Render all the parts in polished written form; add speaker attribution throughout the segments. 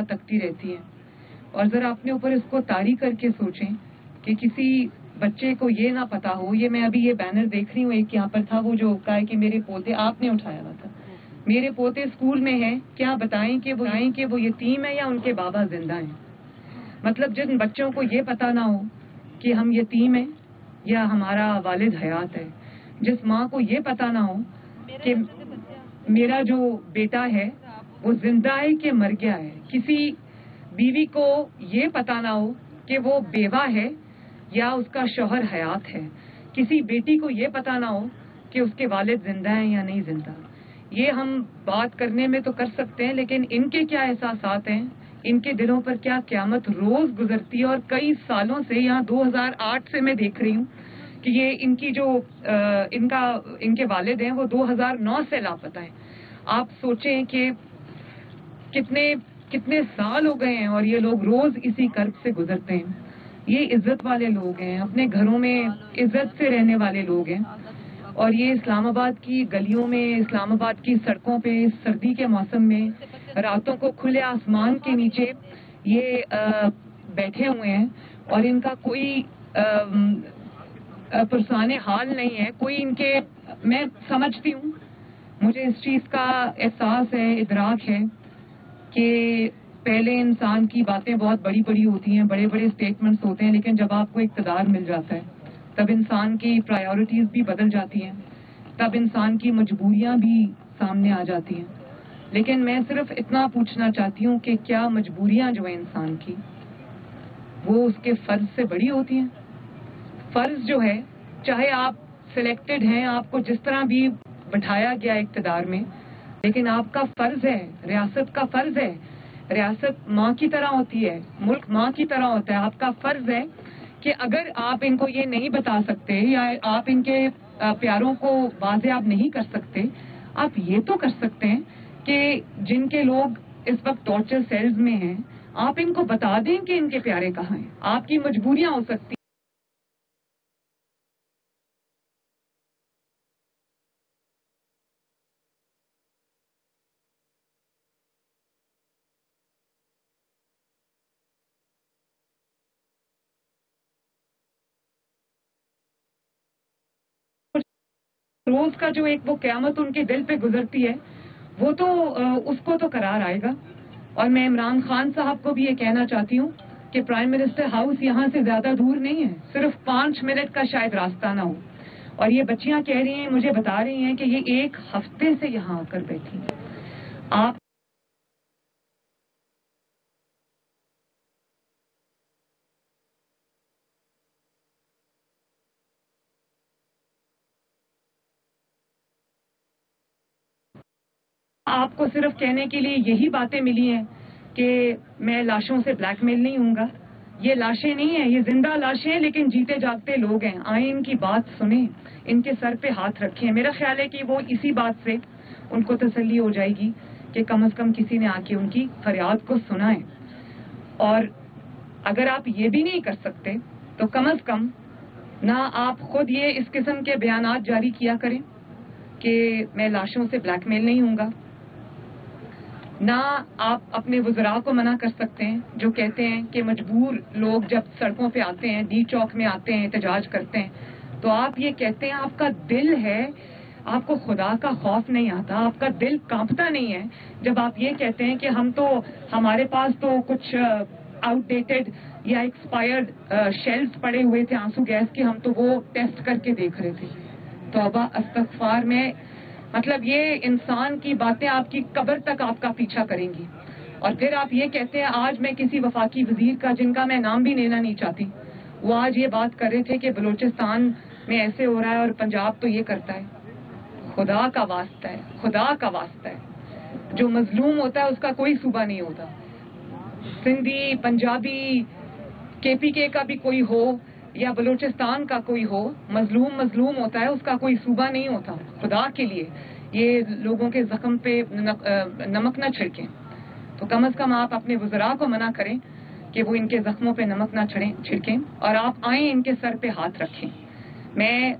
Speaker 1: आटा तकती रहती हैं। और ज़रा अपने ऊपर इसको तारी करके सोचें कि किसी बच्चे को ये ना पता हो, ये मैं अभी ये बैनर देख रही हूँ, एक यहाँ पर था वो जो कहा है कि मेरे पोते, आपने उठाया हुआ था, मेरे पोते स्कूल में हैं, क्या बताएं कि वो यतीम है या उनके बाबा जिंदा हैं। मतलब जिन बच्चों को ये पता ना हो कि हम यतीम हैं या हमारा वालिद हयात है, जिस माँ को ये पता ना हो कि मेरा जो बेटा है वो जिंदा है कि मर गया है, किसी बीवी को ये पता ना हो कि वो बेवा है या उसका शौहर हयात है, किसी बेटी को ये पता ना हो कि उसके वालिद जिंदा हैं या नहीं जिंदा। ये हम बात करने में तो कर सकते हैं, लेकिन इनके क्या एहसासात हैं, इनके दिलों पर क्या क़यामत रोज गुजरती है। और कई सालों से, यहाँ 2008 से मैं देख रही हूँ कि ये इनकी जो इनके वालिद हैं वो 2009 से लापता हैं। आप सोचें कि कितने साल हो गए हैं और ये लोग रोज इसी कर्ब से गुजरते हैं। ये इज्जत वाले लोग हैं, अपने घरों में इज्जत से रहने वाले लोग हैं, और ये इस्लामाबाद की गलियों में, इस्लामाबाद की सड़कों पे सर्दी के मौसम में रातों को खुले आसमान के नीचे ये बैठे हुए हैं, और इनका कोई पुरसाने हाल नहीं है, कोई इनके, मैं समझती हूँ, मुझे इस चीज का एहसास है, इदराक है कि पहले इंसान की बातें बहुत बड़ी बड़ी होती हैं, बड़े बड़े स्टेटमेंट्स होते हैं, लेकिन जब आपको इक़्तिदार मिल जाता है तब इंसान की प्रायोरिटीज भी बदल जाती हैं, तब इंसान की मजबूरियां भी सामने आ जाती हैं। लेकिन मैं सिर्फ इतना पूछना चाहती हूँ कि क्या मजबूरियां जो है इंसान की, वो उसके फर्ज से बड़ी होती हैं? फर्ज जो है, चाहे आप सिलेक्टेड हैं, आपको जिस तरह भी बिठाया गया इक़्तिदार में, लेकिन आपका फर्ज है, रियासत का फर्ज है, रियासत माँ की तरह होती है, मुल्क माँ की तरह होता है। आपका फर्ज है कि अगर आप इनको ये नहीं बता सकते या आप इनके प्यारों को वाज़े आप नहीं कर सकते, आप ये तो कर सकते हैं कि जिनके लोग इस वक्त टॉर्चर सेल्स में हैं, आप इनको बता दें कि इनके प्यारे कहाँ हैं। आपकी मजबूरियां हो सकती रोज का जो एक वो क़यामत उनके दिल पे गुजरती है, वो तो उसको तो करार आएगा। और मैं इमरान खान साहब को भी ये कहना चाहती हूँ कि प्राइम मिनिस्टर हाउस यहाँ से ज्यादा दूर नहीं है, सिर्फ 5 मिनट का शायद रास्ता ना हो। और ये बच्चियां कह रही हैं, मुझे बता रही हैं कि ये 1 हफ्ते से यहाँ आकर बैठी हैं। आप आपको सिर्फ कहने के लिए यही बातें मिली हैं कि मैं लाशों से ब्लैकमेल नहीं हूँगा। ये लाशें नहीं हैं, ये जिंदा लाशें हैं, लेकिन जीते जागते लोग हैं। आए इनकी बात सुने, इनके सर पे हाथ रखें। मेरा ख्याल है कि वो इसी बात से उनको तसल्ली हो जाएगी कि कम से कम किसी ने आके उनकी फरियाद को सुना है। और अगर आप ये भी नहीं कर सकते तो कम से कम ना आप खुद ये इस किस्म के बयानात जारी किया करें कि मैं लाशों से ब्लैकमेल नहीं हूँगा, ना आप अपने वज़रा को मना कर सकते हैं जो कहते हैं कि मजबूर लोग जब सड़कों पे आते हैं, डी चौक में आते हैं, एहतजाज करते हैं, तो आप ये कहते हैं, आपका दिल है, आपको खुदा का खौफ नहीं आता, आपका दिल कांपता नहीं है जब आप ये कहते हैं कि हमारे पास तो कुछ आउटडेटेड या एक्सपायर्ड शेल्स पड़े हुए थे आंसू गैस के, हम तो वो टेस्ट करके देख रहे थे। तौबा अस्तगफार में, मतलब ये इंसान की बातें आपकी कब्र तक आपका पीछा करेंगी। और फिर आप ये कहते हैं, आज मैं किसी वफाकी वजीर का, जिनका मैं नाम भी लेना नहीं चाहती, वो आज ये बात कर रहे थे कि बलूचिस्तान में ऐसे हो रहा है और पंजाब तो ये करता है। खुदा का वास्ता है, खुदा का वास्ता है, जो मजलूम होता है उसका कोई सूबा नहीं होता। सिंधी, पंजाबी, केपीके का भी कोई हो या बलूचिस्तान का कोई हो, मजलूम मजलूम होता है, उसका कोई सूबा नहीं होता। खुदा के लिए ये लोगों के जख्म पे नमक न छिड़कें। तो कम से कम आप अपने वज़रा को मना करें कि वो इनके जख्मों पे नमक ना छिड़कें, और आप आए इनके सर पे हाथ रखें। मैं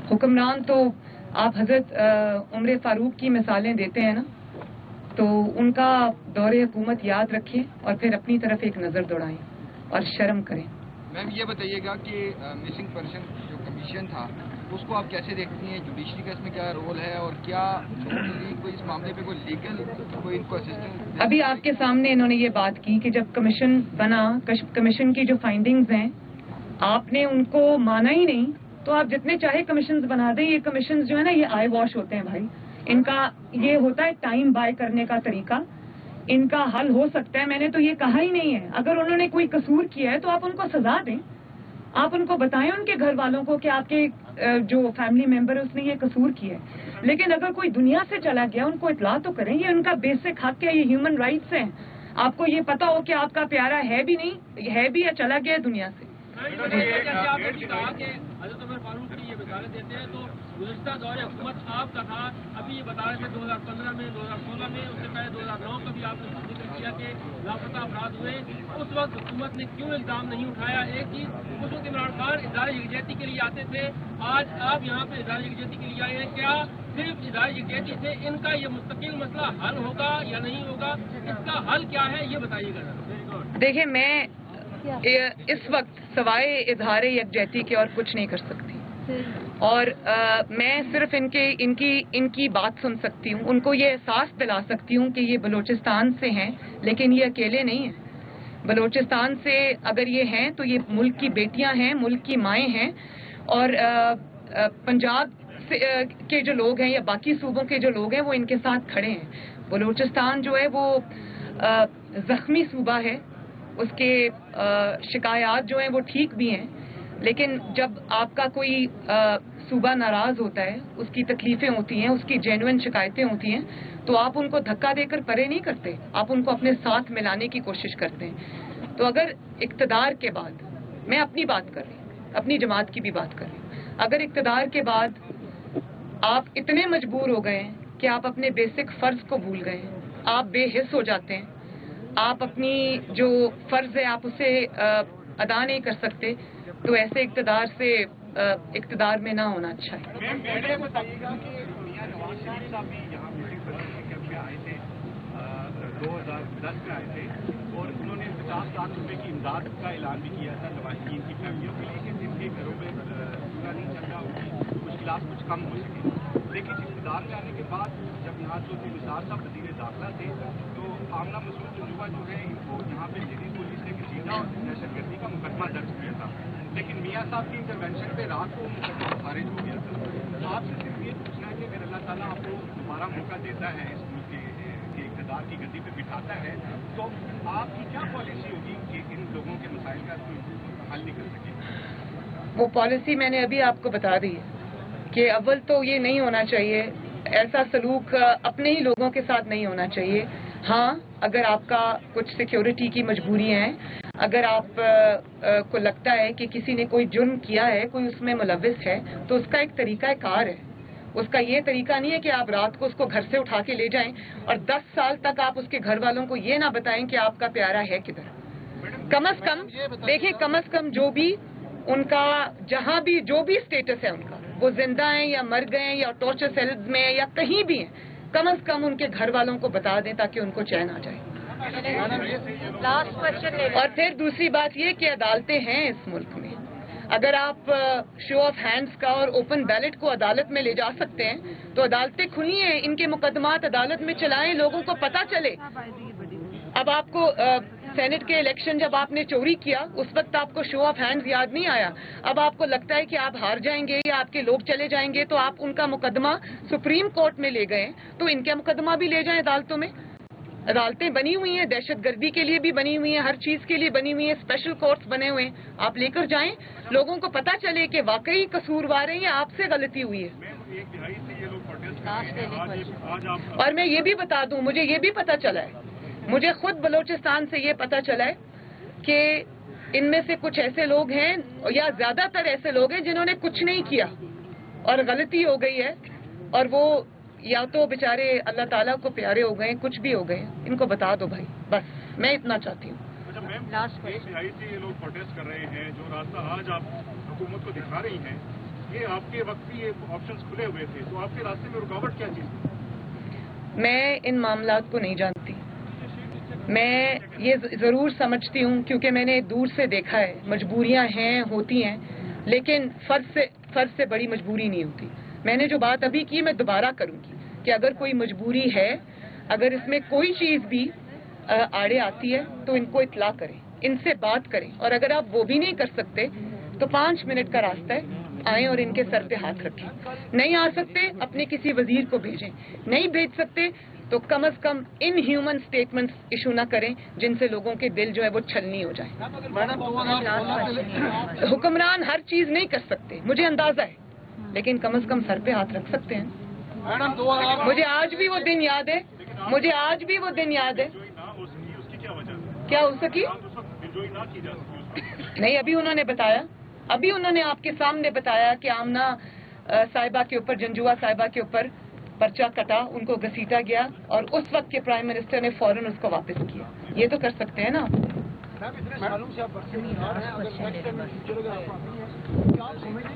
Speaker 1: हुक्मरान तो आप हजरत उमर फारूक की मिसालें देते हैं ना, तो उनका दौरे हुकूमत याद रखें और फिर अपनी तरफ एक नज़र दौड़ाएं और शर्म करें।
Speaker 2: मैम ये बताइएगा कि मिसिंग पर्सन जो कमीशन था उसको आप कैसे देखती हैं, जुडिशरी का इसमें क्या रोल है और क्या कोई इस मामले पे कोई लीगल कोई इनको असिस्टेंस?
Speaker 1: अभी आपके सामने इन्होंने ये बात की कि जब कमीशन बना, कमीशन की जो फाइंडिंग्स हैं आपने उनको माना ही नहीं, तो आप जितने चाहे कमीशंस बना दें। ये कमीशंस जो है ना, ये आई वॉश होते हैं भाई। इनका ये होता है टाइम बाय करने का तरीका। इनका हल हो सकता है, मैंने तो ये कहा ही नहीं है। अगर उन्होंने कोई कसूर किया है तो आप उनको सजा दें, आप उनको बताएं उनके घर वालों को कि आपके जो फैमिली मेंबर है उसने ये कसूर किया है। लेकिन अगर कोई दुनिया से चला गया उनको इतला तो करें, ये उनका बेसिक हक है, ये ह्यूमन राइट्स हैं। आपको ये पता हो कि आपका प्यारा है भी नहीं, है भी या चला गया दुनिया से।
Speaker 3: हज़रत उमर फारूक की ये वजारत देते हैं तो गुज़िश्ता दौर हुकूमत आपका था, अभी ये बता रहे थे 2015 में, 2016 में, उससे पहले 2009 का भी आपने जिक्र किया कि लापता अफराद हुए। उस वक्त हुकूमत ने क्यों इल्ज़ाम नहीं उठाया? एक चीज़, उस वक्त इमरान खान इदारे यकजहती के लिए आते थे, आज आप यहाँ पे इदारे यकजहती के लिए आए हैं। क्या सिर्फ इदारे यकजहती से इनका ये मुस्तकिल मसला हल होगा या नहीं होगा? इसका हल क्या है ये बताइएगा।
Speaker 1: देखिए, मैं इस वक्त सवाए इजहारे यकजहती के और कुछ नहीं कर सकती, और मैं सिर्फ इनकी बात सुन सकती हूँ, उनको ये एहसास दिला सकती हूँ कि ये बलूचिस्तान से हैं, लेकिन ये अकेले नहीं हैं। बलूचिस्तान से अगर ये हैं तो ये मुल्क की बेटियां हैं, मुल्क की माएँ हैं, और पंजाब से के जो लोग हैं या बाकी सूबों के जो लोग हैं वो इनके साथ खड़े हैं। बलूचिस्तान जो है वो जख्मी सूबा है, उसके शिकायत जो हैं वो ठीक भी हैं, लेकिन जब आपका कोई सूबा नाराज होता है, उसकी तकलीफें होती हैं, उसकी जेन्युइन शिकायतें होती हैं, तो आप उनको धक्का देकर परे नहीं करते, आप उनको अपने साथ मिलाने की कोशिश करते हैं। तो अगर इक़्तिदार के बाद, मैं अपनी बात कर रही हूँ, अपनी जमात की भी बात कर रही हूँ, अगर इक़्तिदार के बाद आप इतने मजबूर हो गए हैं कि आप अपने बेसिक फर्ज को भूल गए हैं, आप बेहिस हो जाते हैं, आप अपनी जो फर्ज है आप उसे अदा नहीं कर सकते, तो ऐसे इक़्तिदार से इक़्तिदार में ना होना अच्छा है।
Speaker 4: बताइएगा कि मियां नवाज शरीफ साहब भी यहाँ पे आए थे, 2010 में आए थे, और उन्होंने 50 लाख रुपए की इमदाद का ऐलान भी किया था लवाहिदीन की फैमिलियों के लिए कि जिनके घरों में पूरा नहीं चल रहा, उनकी मुश्किलात कुछ कम हो सके। लेकिन इक़्तिदार में आने के बाद जब यहाँ तो निसार साहब वज़ीर दाखिला थे, तो आमना मसूद जुलूबा जो है इनको यहाँ पे दिल्ली पुलिस ने घसीटा और दहशतगर्दी का मुकदमा दर्ज किया था, लेकिन मियाँ साहब की इंटरवेंशन पे रात को मुकदमा खारिज हो गया था। तो आपसे सिर्फ ये पूछना है कि अगर अल्लाह ताला आपको दोबारा मौका देता है, इस मुल्क के इक़्तिदार की गद्दी पे बिठाता है, तो आपकी क्या पॉलिसी होगी कि इन लोगों के मसाइल का हल निकल सके?
Speaker 1: वो पॉलिसी मैंने अभी आपको बता दी है कि अव्वल तो ये नहीं होना चाहिए, ऐसा सलूक अपने ही लोगों के साथ नहीं होना चाहिए। हाँ, अगर आपका कुछ सिक्योरिटी की मजबूरी है, अगर आप को लगता है कि किसी ने कोई जुर्म किया है, कोई उसमें मुलव्विस है, तो उसका एक तरीका कार है। उसका ये तरीका नहीं है कि आप रात को उसको घर से उठा के ले जाएं और 10 साल तक आप उसके घर वालों को ये ना बताएं कि आपका प्यारा है किधर। कम अज कम देखिए, कम अज कम जो भी उनका जहाँ भी जो भी स्टेटस है उनका, वो जिंदा हैं या मर गए हैं या टॉर्चर सेल्स में या कहीं भी हैं, कम अज कम उनके घर वालों को बता दें ताकि उनको चैन आ जाए। Last question. और फिर दूसरी बात ये कि अदालतें हैं इस मुल्क में, अगर आप शो ऑफ हैंड्स का और ओपन बैलेट को अदालत में ले जा सकते हैं तो अदालतें खुली हैं, इनके मुकदमात अदालत में चलाएं, लोगों को पता चले। अब आपको सेनेट के इलेक्शन जब आपने चोरी किया उस वक्त आपको शो ऑफ हैंड्स याद नहीं आया, अब आपको लगता है कि आप हार जाएंगे या आपके लोग चले जाएंगे तो आप उनका मुकदमा सुप्रीम कोर्ट में ले गए, तो इनका मुकदमा भी ले जाएं अदालतों में। अदालतें बनी हुई हैं, दहशतगर्दी के लिए भी बनी हुई हैं, हर चीज के लिए बनी हुई हैं, स्पेशल कोर्ट्स बने हुए हैं, आप लेकर जाएं, लोगों को पता चले कि वाकई कसूरवार है या आपसे गलती हुई है। और मैं ये भी बता दूं, मुझे ये भी पता चला है, मुझे खुद बलूचिस्तान से ये पता चला है कि इनमें से कुछ ऐसे लोग हैं या ज्यादातर ऐसे लोग हैं जिन्होंने कुछ नहीं किया और गलती हो गई है, और वो या तो बेचारे अल्लाह ताला को प्यारे हो गए, कुछ भी हो गए, इनको बता दो भाई, बस मैं इतना चाहती हूँ।
Speaker 4: लास्ट एक तिहाई से ये लोग प्रोटेस्ट कर रहे हैं, जो रास्ता आज आप हुकूमत को दिखा रही हैं, یہ آپ کے وقت بھی یہ آپشنز کھلے ہوئے تھے، تو آپ کے راستے میں رکاوٹ کیا چیز تھی؟
Speaker 1: میں ان معاملات کو نہیں جانتی. میں یہ ضرور سمجھتی ہوں کیونکہ میں نے دور سے دیکھا ہے، مجبوریاں ہیں، ہوتی ہیں، لیکن فرض سے بڑی مجبوری نہیں ہوتی. میں نے جو بات ابھی کی میں دوبارہ کروں گی کہ اگر کوئی مجبوری ہے، اگر اس میں کوئی چیز بھی آڑے آتی ہے تو ان کو اطلاع کریں، ان سے بات کریں، اور اگر آپ وہ بھی نہیں کر سکتے تو 5 منٹ کا راستہ ہے، آئیں اور ان کے سر پہ ہاتھ رکھیں. نہیں آ سکتے اپنے کسی وزیر کو بھیجیں، نہیں بھیج سکتے تو کم از کم ان ہیومن سٹیٹمنٹس ایشو نہ کریں جن سے لوگوں کے دل جو ہے وہ چھلنی ہو جائے. حکمران ہر چیز نہیں کر سکتے، مجھے اندازہ ہے، لیکن کم از کم سر پہ ہاتھ رکھ سکتے ہیں. مجھے آج بھی وہ دن یاد ہے، مجھے آج بھی وہ دن یاد ہے. کیا ہو سکی؟ نہیں، ابھی انہوں نے بتایا، ابھی انہوں نے آپ کے سامنے بتایا کہ آمنہ صاحبہ کے اوپر، جنجوعہ صاحبہ کے اوپر پرچہ کٹا، ان کو گھسیٹا گیا، اور اس وقت کے پرائم منسٹر نے فوراً اس کو واپس کیا. یہ تو کر سکتے ہیں نا.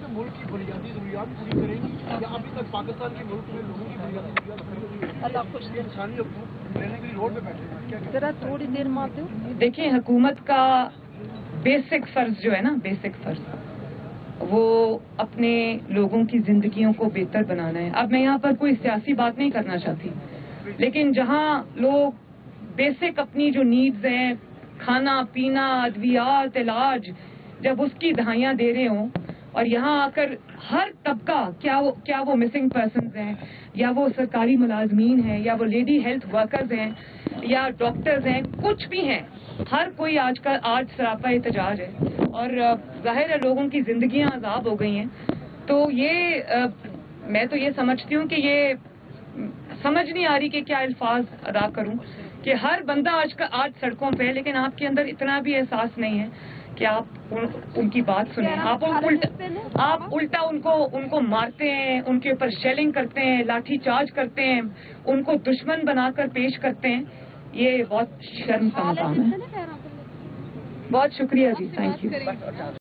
Speaker 5: ملک کی بنیادی ضروریات پوری کریں گی یا ابھی تک پاکستان کے ملک میں لوگوں کی بنیادی ضروریات انسانی حقوق لینے کے لیے روڈ پہ بیٹھے؟ ذرا تھوڑی دیر مانتے ہو.
Speaker 1: دیکھیں، حکومت کا بیسک فرض جو ہے نا، بیسک فرض وہ اپنے لوگوں کی زندگیوں کو بہتر بنانا ہے. اب میں یہاں پر کوئی سیاسی بات نہیں کرنا چاہتی، لیکن جہاں لوگ بیسک اپنی جو نیڈز ہیں، کھانا پینا، ادویات، علاج، جب اس کی دہائیاں دے رہے ہوں، اور یہاں آ کر ہر طبقہ، کیا وہ مسنگ پرسنز ہیں، یا وہ سرکاری ملازمین ہیں، یا وہ لیڈی ہیلتھ ورکرز ہیں، یا ڈاکٹرز ہیں، کچھ بھی ہیں، ہر کوئی آج سراپا احتجاج ہے، اور ظاہر ہے لوگوں کی زندگیاں عذاب ہو گئی ہیں. تو یہ میں تو یہ سمجھتی ہوں کہ یہ سمجھ نہیں آ رہی کہ کیا الفاظ ادا کروں، کہ ہر بندہ آج سڑکوں پہ ہے، لیکن آپ کے اندر اتنا بھی احساس نہیں ہے کہ آپ ان کی بات سنیں. آپ الٹا ان کو مارتے ہیں، ان کے اوپر شیلنگ کرتے ہیں، لاٹھی چارج کرتے ہیں، ان کو دشمن بنا کر پیش کرتے ہیں. یہ بہت شرم کا مقام ہے. بہت شکریہ جی، تھینک یو.